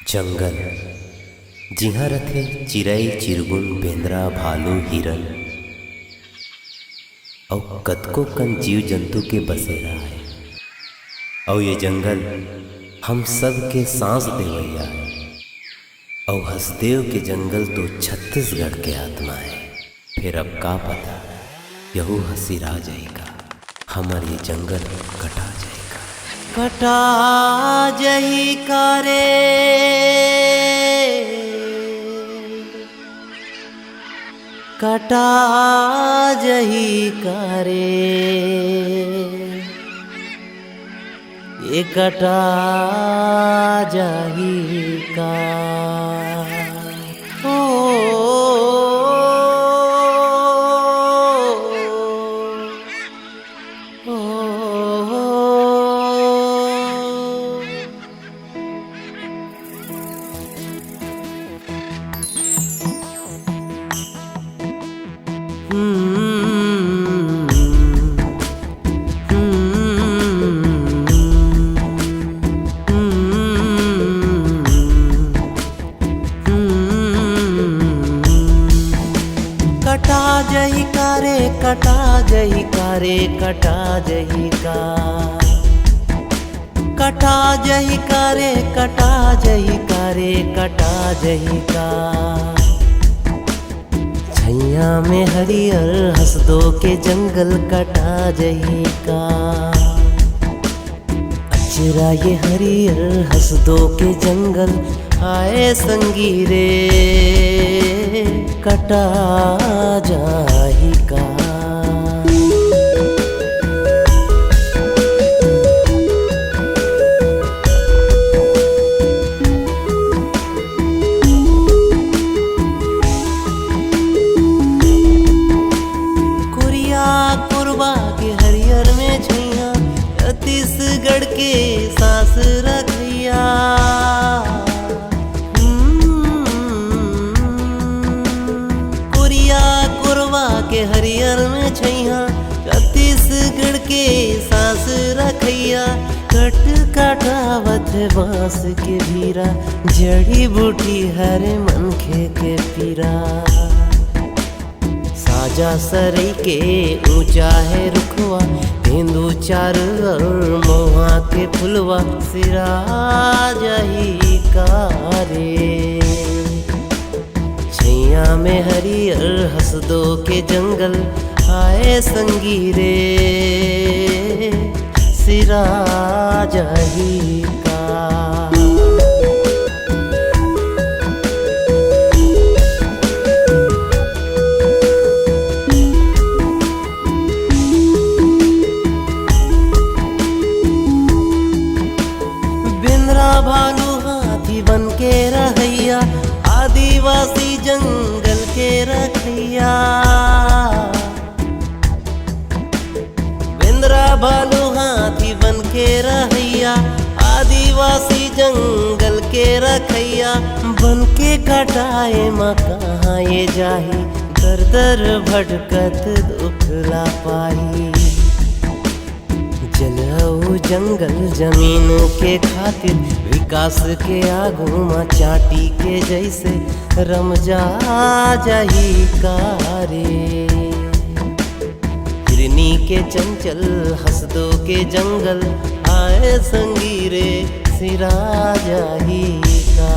जंगल जिहाँ रथे चिरई चिरगुन बेंदरा भालू हिरन और कतको कन जीव जंतु के बसेरा है। और ये जंगल हम सब के सांस देवैया है। और हसदेव के जंगल तो छत्तीसगढ़ के आत्मा है। फिर अब का पता यहू हसीरा जाएगा, हमार ये जंगल कटा जाएगा। कटा जाएगा रे, कटा जाएगा रे, ये कटा जाएगा। कटा जाएगा रे, कटा जाएगा रे, कटा जाएगा। कटा जाएगा रे, कटा जाएगा रे, कटा जाएगा। छैया में हरियर हसदो के जंगल कटा जाएगा। अचरा ये हरियर हसदो के जंगल आए संगी रे, कटा जाएगा। कुरिया कुरबा के हरियर में छैया छत्तीसगढ़ के सांस रखिया। के हरियर में छैया छत्तीसगढ़ के सांस रखैया। कट कटावत बांस के भीरा, जड़ी बूटी हरे मनखे के पीरा। साजा सरई के ऊंचा है रुखवा, तेंदू चार मोहा के फुलवा। सिरा जाही कारे, छैया में हरियर हसदो के जंगल आए संगी रे, सिरा जाएगा। बेंदरा भालू हाथी बन के रहैया, आदिवासी जंगल के रखैया। बेंदरा भालू हाथी बन के रहैया, आदिवासी जंगल के रखैया। बन के कटाए माँ कहाँ ये जाही, दर दर भटकत दुख ला पाई। जलऊ जंगल जमीन के खातिर विकास के आगू माँ चाटी के जैसे रम जाही कारे। हिरनी के चंचल हसदो के जंगल आए संगी रे, सिरा जाही का।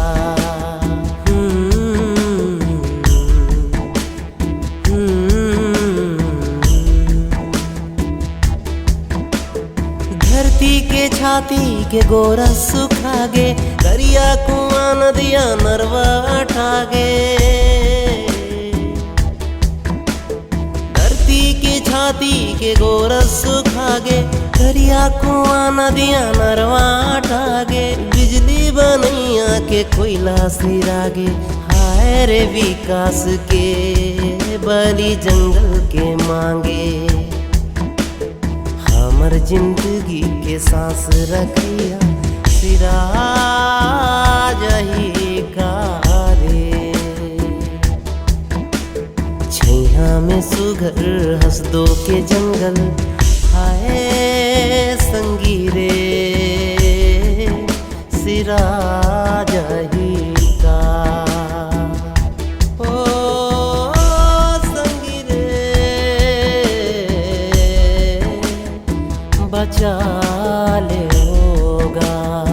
धरती के छाती के गोरा सुखागे, दरिया कुआं नदिया नरवा ठागे। धरती के छाती के गोरा सुखागे, दरिया कुआं नदिया नरवा ठागे। बिजली बनैया के कोयला सिरागे, हाय रे विकास के बलि जंगल के मांगे। हमर जिंदगी के सांस रखिया, सिरा जाएगा रे। छैया में सुघर हसदो के जंगल आए संगी रे, सिरा जाही। बचा ले होगा।